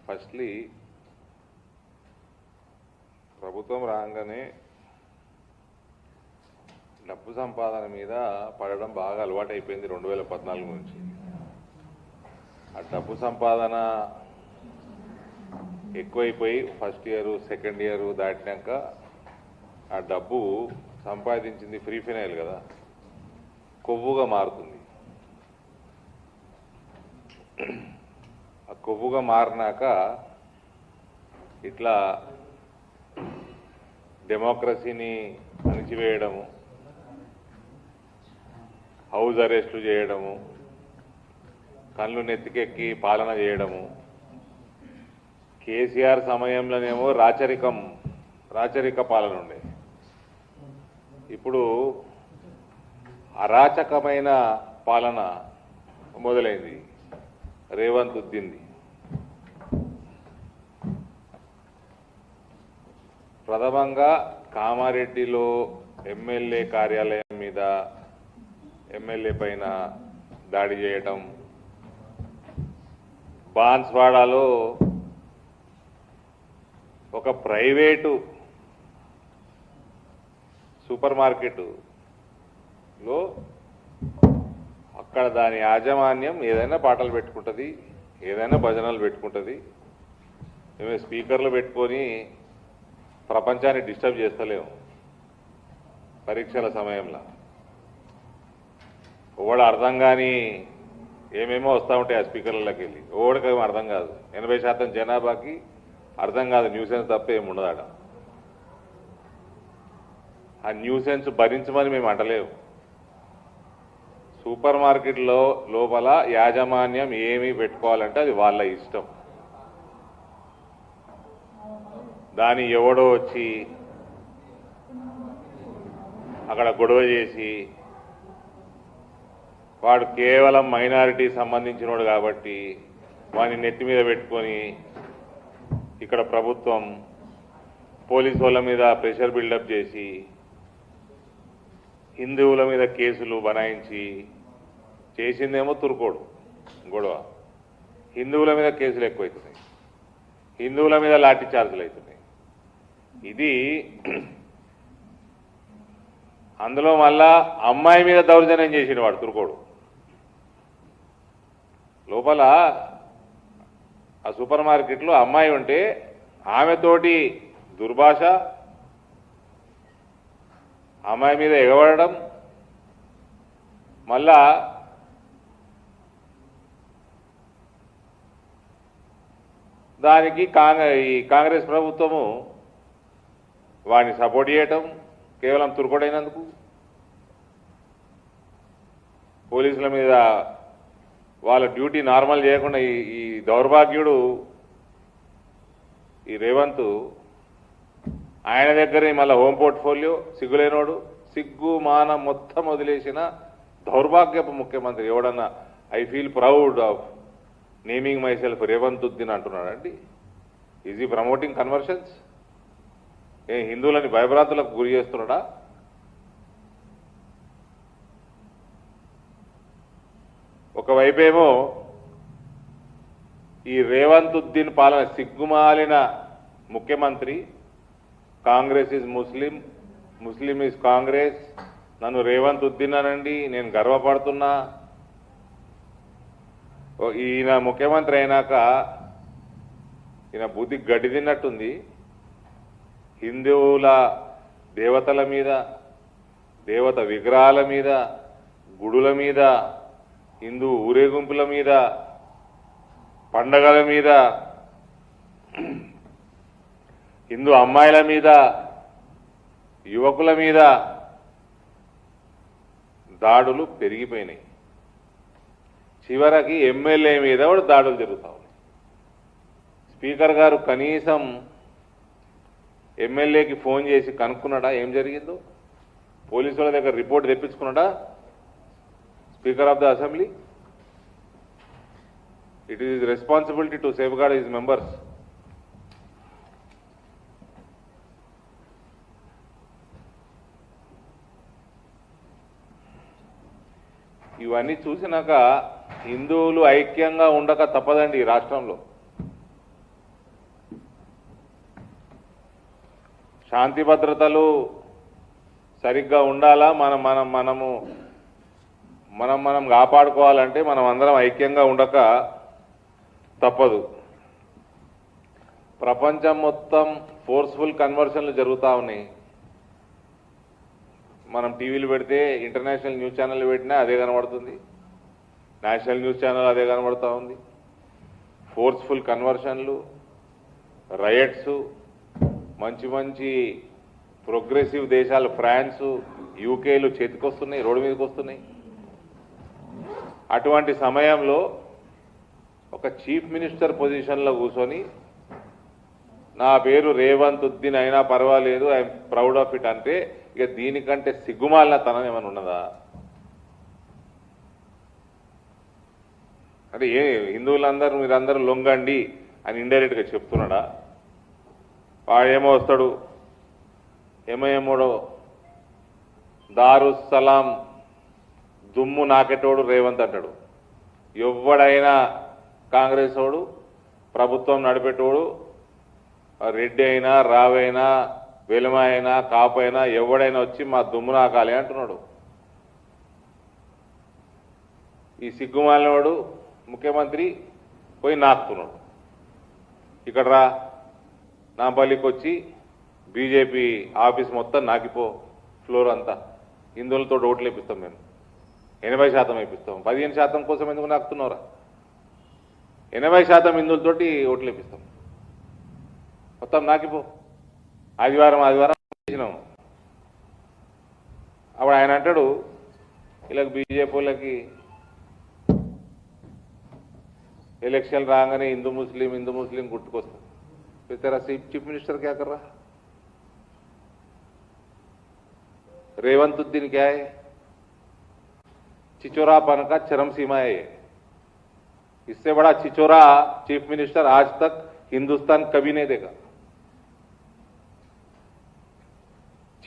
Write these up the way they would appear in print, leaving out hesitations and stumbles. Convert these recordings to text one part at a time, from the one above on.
Firstly ప్రభుత్వం రాగానే డబ్బు సంపాదన మీద పడడం బాగా అలవాటు అయిపోయింది 2014 నుంచి. ఆ డబ్బు సంపాదన ఎక్కువైపోయి ఫస్ట్ ఇయర్ సెకండ్ ఇయర్ దాటినాక ఆ డబ్బు సంపాదించింది ఫ్రీ ఫినైల్ కదా, కొవ్వుగా మారుతుంది. ఆ కొవ్వుగా మారినాక ఇట్లా డెమోక్రసీని అణిచివేయడము, హౌస్ అరెస్టులు చేయడము, కళ్ళు నెత్తికెక్కి పాలన చేయడము. కేసీఆర్ సమయంలోనేమో రాచరిక పాలన ఉండే, ఇప్పుడు అరాచకమైన పాలన మొదలైంది. రేవంత్ ఉద్దింది. ప్రథమంగా కామారెడ్డిలో ఎమ్మెల్యే కార్యాలయం మీద ఎమ్మెల్యే పైన దాడి చేయటం, బాన్స్వాడలో ఒక ప్రైవేటు సూపర్ మార్కెట్లో అక్కడ దాని యాజమాన్యం ఏదైనా పాటలు పెట్టుకుంటుంది, ఏదైనా భజనలు పెట్టుకుంటుంది. మేము స్పీకర్లు పెట్టుకొని ప్రపంచాన్ని డిస్టర్బ్ చేస్తలేము. పరీక్షల సమయంలో ఓడ అర్థం కాని ఏమేమో వస్తూ ఉంటాయి ఆ స్పీకర్లకి వెళ్ళి, ఓడికేమో అర్థం కాదు. 80% జనాభాకి అర్థం కాదు, న్యూసెన్స్ తప్ప ఏమి ఉండదాడ. ఆ న్యూసెన్స్ భరించమని మేము అంటలేము. సూపర్ మార్కెట్లో లోపల యాజమాన్యం ఏమి పెట్టుకోవాలంటే అది వాళ్ళ ఇష్టం. దాన్ని ఎవడో వచ్చి అక్కడ గొడవ చేసి, వాడు కేవలం మైనారిటీ సంబంధించినోడు కాబట్టి వాడిని నెత్తి మీద పెట్టుకొని ఇక్కడ ప్రభుత్వం పోలీసు వాళ్ళ మీద ప్రెషర్ బిల్డప్ చేసి హిందువుల మీద కేసులు బనాయించి చేసిందేమో తురుకోడు గొడవ. హిందువుల మీద కేసులు ఎక్కువవుతున్నాయి, హిందువుల మీద లాఠీ చార్జీలు అవుతున్నాయి. ఇది అందులో మళ్ళా అమ్మాయి మీద దౌర్జన్యం చేసిన వాడు తురుకోడు. లోపల ఆ సూపర్ మార్కెట్లో అమ్మాయి ఉంటే ఆమెతోటి దుర్భాష, అమ్మాయి మీద ఎగబడడం, మళ్ళా దానికి ఈ కాంగ్రెస్ ప్రభుత్వము వాడిని సపోర్ట్ చేయటం కేవలం తురుకోడైనందుకు. పోలీసుల మీద వాళ్ళ డ్యూటీ నార్మల్ చేయకుండా ఈ దౌర్భాగ్యుడు ఈ రేవంత్ ఆయన దగ్గరే మళ్ళీ హోమ్ పోర్ట్ఫోలియో సిగ్గులేనోడు, సిగ్గు మానం మొత్తం వదిలేసిన దౌర్భాగ్యపు ముఖ్యమంత్రి. ఎవడన్నా I feel proud of naming myself Revanth Uddin అంటున్నాడండి. ఈజ్ ఈ ప్రమోటింగ్ కన్వర్షన్స్? హిందువులని భయభ్రాంతులకు గురి చేస్తున్నాడా? ఒకవైపేమో ఈ రేవంత్ ఉద్దీన్ పాలన సిగ్గుమాలిన ముఖ్యమంత్రి, Congress is Muslim, Muslim is Congress, నన్ను రేవంత్ ఉద్దీన్ అనండి, నేను గర్వపడుతున్నా. ఈయన ముఖ్యమంత్రి అయినాక ఈయన బుద్ధి గడ్డి తిన్నట్టుంది. హిందువుల దేవతల మీద, దేవత విగ్రహాల మీద, గుడుల మీద, హిందూ ఊరేగింపుల మీద, పండగల మీద, హిందూ అమ్మాయిల మీద, యువకుల మీద దాడులు పెరిగిపోయినాయి. చివరికి ఎమ్మెల్యే మీద కూడా దాడులు జరుగుతూ ఉన్నాయి. స్పీకర్ గారు కనీసం ఎమ్మెల్యేకి ఫోన్ చేసి కనుక్కున్నాడా ఏం జరిగిందో? పోలీసు వాళ్ళ దగ్గర రిపోర్ట్ తెప్పించుకున్నాడా speaker of the assembly? It is responsibility to safeguard his members. ఇవన్నీ చూసినాక హిందువులు ఐక్యంగా ఉండక తప్పదండి ఈ రాష్ట్రంలో. శాంతి భద్రతలు సరిగ్గా ఉండాలా, మనము మనం కాపాడుకోవాలంటే మనం అందరం ఐక్యంగా ఉండక తప్పదు. ప్రపంచం మొత్తం ఫోర్స్ఫుల్ కన్వర్షన్లు జరుగుతూ ఉన్నాయి. మనం టీవీలు పెడితే ఇంటర్నేషనల్ న్యూస్ ఛానల్ పెట్టినా అదే కనబడుతుంది, నేషనల్ న్యూస్ ఛానల్ అదే కనబడుతూ ఉంది. ఫోర్స్ఫుల్ కన్వర్షన్లు, రయట్స్, మంచి ప్రోగ్రెసివ్ దేశాలు ఫ్రాన్స్, యూకేలు చేతికొస్తున్నాయి, రోడ్డు మీదకి వస్తున్నాయి. అటువంటి సమయంలో ఒక చీఫ్ మినిస్టర్ పొజిషన్లో కూర్చొని నా పేరు రేవంత్ ఉద్దీన్ అయినా పర్వాలేదు, ఐఎమ్ ప్రౌడ్ ఆఫ్ ఇట్ అంటే ఇక దీనికంటే సిగ్గుమాలిన తనం ఏమైనా ఉన్నదా? అంటే హిందువులందరూ మీరందరూ లొంగండి అని ఇండైరెక్ట్గా చెప్తున్నాడా? వాడేమో వస్తాడు, ఏమో దారుస్సలాం దుమ్ము నాకెటోడు రేవంత్ అంటాడు. ఎవడైనా కాంగ్రెస్ వాడు, ప్రభుత్వం నడిపేటోడు, రెడ్డి అయినా రావైనా వెలుమ అయినా కాపైనా ఎవడైనా వచ్చి మా దుమ్ము నాకాలి అంటున్నాడు. ఈ సిగ్గుమాలినవాడు ముఖ్యమంత్రి పోయి నాకుతున్నాడు. ఇక్కడ రా నాంపల్లికి వచ్చి బీజేపీ ఆఫీస్ మొత్తం నాకిపో, ఫ్లోర్ అంతా హిందువులతో ఓట్లు వేపిస్తాం, మేము 80% వేపిస్తాం. 15% కోసం ఎందుకు నాకుతున్నారా? 80% హిందువులతోటి ఓట్లు వేపిస్తాం, మొత్తం నాకిపో. ఆదివారం చేసినాం. అప్పుడు ఆయన అంటాడు వీళ్ళకి బీజేపీ వాళ్ళకి ఎలక్షన్ రాగానే హిందూ ముస్లిం గుర్తుకొస్తుంది. तेरा चीफ मिनिस्टर क्या कर रहा? रेवंत उद्दीन क्या है? चिचोरापन का चरम सीमा है। इससे बड़ा चिचोरा चीफ मिनिस्टर आज तक हिंदुस्तान कभी नहीं देगा.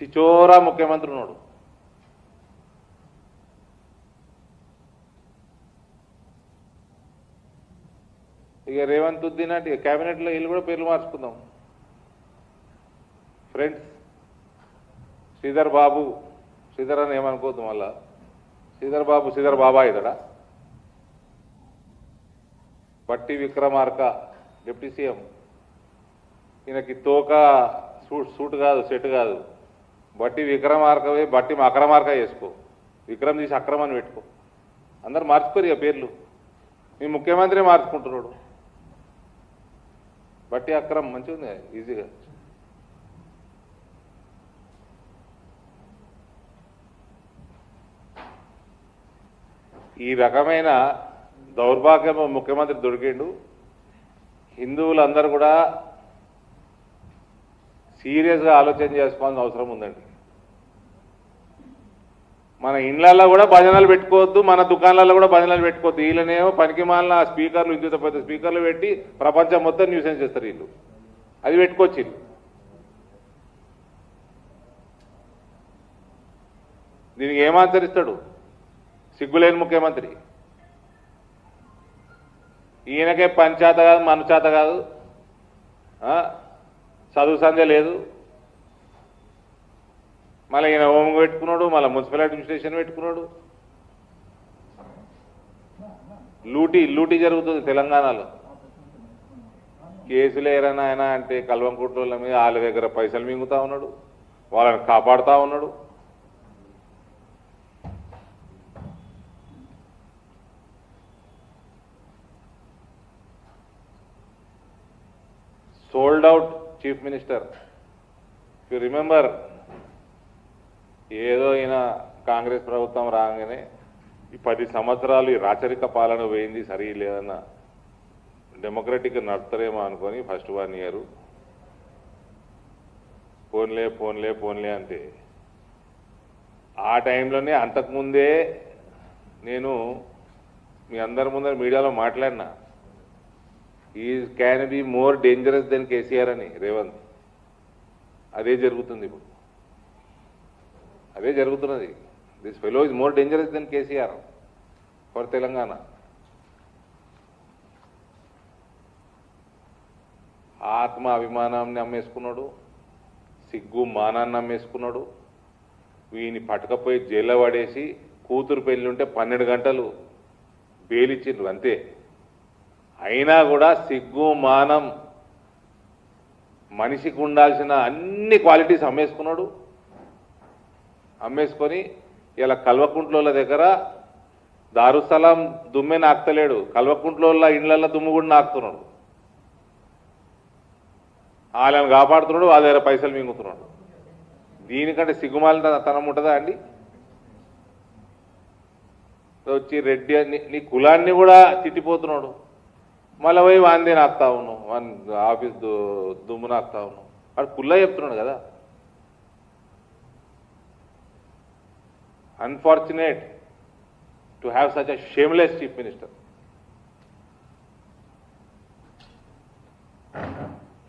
चिचोरा मुख्यमंत्री नोडु. ఇక రేవంత్ ఉద్దీన్ అంటే క్యాబినెట్లో వీళ్ళు కూడా పేర్లు మార్చుకుందాం. ఫ్రెండ్స్, శ్రీధర్ అని ఏమనుకోవద్దు మళ్ళా. శ్రీధర్ బాబా ఇతడా? బట్టి విక్రమార్క డిప్యూటీ సీఎం, ఈయనకి తోక సూట్ కాదు, సెట్ కాదు. బట్టి విక్రమార్కవే, బట్టి అక్రమార్క చేసుకో, విక్రమ్ తీసి అక్రమాన్ని పెట్టుకో. అందరు మార్చుకోరు ఇక పేర్లు. మీ ముఖ్యమంత్రి మార్చుకుంటున్నాడు. బట్టి అక్రమ్ మంచిగా ఉంది, ఈజీగా. ఈ రకమైన దౌర్భాగ్య ముఖ్యమంత్రి దొరికిండు. హిందువులందరూ కూడా సీరియస్గా ఆలోచన చేసుకోవాల్సిన అవసరం ఉందండి. మన ఇండ్లలో కూడా భజనలు పెట్టుకోవద్దు, మన దుకాణాలలో కూడా భజనలు పెట్టుకోవద్దు. వీళ్ళనేమో పనికి మాలిన స్పీకర్లు, విద్యుత్ పెద్ద స్పీకర్లు పెట్టి ప్రపంచం మొత్తం న్యూసెన్స్ చేస్తారు వీళ్ళు. అది పెట్టుకోవచ్చు వీళ్ళు. దీనికి ఏమాచరిస్తాడు సిగ్గులేని ముఖ్యమంత్రి? ఈయనకే పంచాత కాదు, మనుచాత కాదు, చదువు సంధ్య లేదు. మళ్ళీ ఈయన హోమ్ పెట్టుకున్నాడు, మళ్ళీ మున్సిపల్ అడ్మినిస్ట్రేషన్ పెట్టుకున్నాడు. లూటీ జరుగుతుంది తెలంగాణలో. కేసులు ఏరైనా ఆయన అంటే కల్వంకుట్ల మీద వాళ్ళ దగ్గర పైసలు మింగుతా ఉన్నాడు, వాళ్ళని కాపాడుతూ ఉన్నాడు. Sold out chief minister. You remember, ఏదో ఈయన కాంగ్రెస్ ప్రభుత్వం రాగానే ఈ 10 సంవత్సరాలు ఈ రాచరిక పాలన పోయింది, సరిలేదన్న డెమోక్రటిక్ నడుతారేమో అనుకొని ఫస్ట్ 1 year పోన్లే అంటే ఆ టైంలోనే అంతకుముందే నేను మీ అందరి ముందర మీడియాలో మాట్లాడినా, ఈ can be more dangerous than KCR అని రేవంత్. అదే జరుగుతుంది ఇప్పుడు, అదే జరుగుతున్నది. This fellow is more dangerous than KCR for Telangana. ఆత్మ అభిమానాన్ని అమ్మేసుకున్నాడు, సిగ్గు మానాన్ని నమ్మేసుకున్నాడు. వీని పట్టుకపోయి జైల్లో పడేసి కూతురు పెళ్లి ఉంటే 12 గంటలు బెయిలిచ్చిండ్రు అంతే. అయినా కూడా సిగ్గు మానం మనిషికి ఉండాల్సిన అన్ని క్వాలిటీస్ అమ్మేసుకున్నాడు. అమ్మేసుకొని ఇలా కల్వకుంట్లోళ్ళ దగ్గర దారుసలాం దుమ్మే నాకుతలేడు, కల్వకుంట్లోళ్ళ ఇండ్లల్లో దుమ్ము కూడా నాకుతున్నాడు. వాళ్ళని కాపాడుతున్నాడు, వాళ్ళ దగ్గర పైసలు మింగుతున్నాడు. దీనికంటే సిగ్గుమాలిన తనం ఉంటుందా అండి? వచ్చి రెడ్డి నీ కులాన్ని కూడా తిట్టిపోతున్నాడు. మళ్ళీ పోయి వాందే నాకుతా ఉన్నావు, వాన్ ఆఫీస్ దుమ్ము నాకుతా ఉన్నావు. వాడు కుల్లా చెప్తున్నాడు కదా. Unfortunate to have such a shameless chief minister.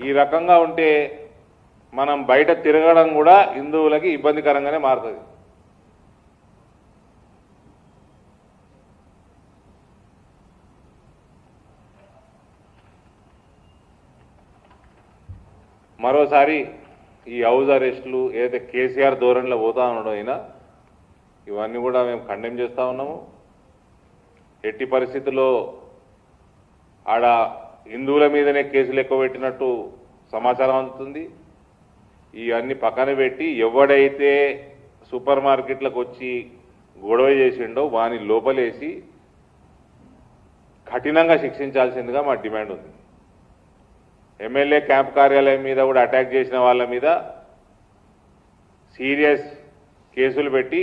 ఈ రకంగా ఉంటే మనం బయట తిరగడం కూడా హిందువులకి ఇబ్బందికరంగానే మారుతుంది. మరోసారి ఈ హౌస్ అరెస్టులు ఏదైతే కేసీఆర్ ధోరణిలో పోతా ఉండడం అయినా ఇవన్నీ కూడా మేము కండెమ్ చేస్తూ ఉన్నాము. ఎట్టి పరిస్థితుల్లో ఆడ హిందువుల మీదనే కేసులు ఎక్కువ పెట్టినట్టు సమాచారం అందుతుంది. ఇవన్నీ పక్కన పెట్టి ఎవడైతే సూపర్ మార్కెట్లకు వచ్చి గొడవ చేసిండో వాని లోపలేసి కఠినంగా శిక్షించాల్సిందిగా మా డిమాండ్ ఉంది. ఎమ్మెల్యే క్యాంప్ కార్యాలయం మీద కూడా అటాక్ చేసిన వాళ్ళ మీద సీరియస్ కేసులు పెట్టి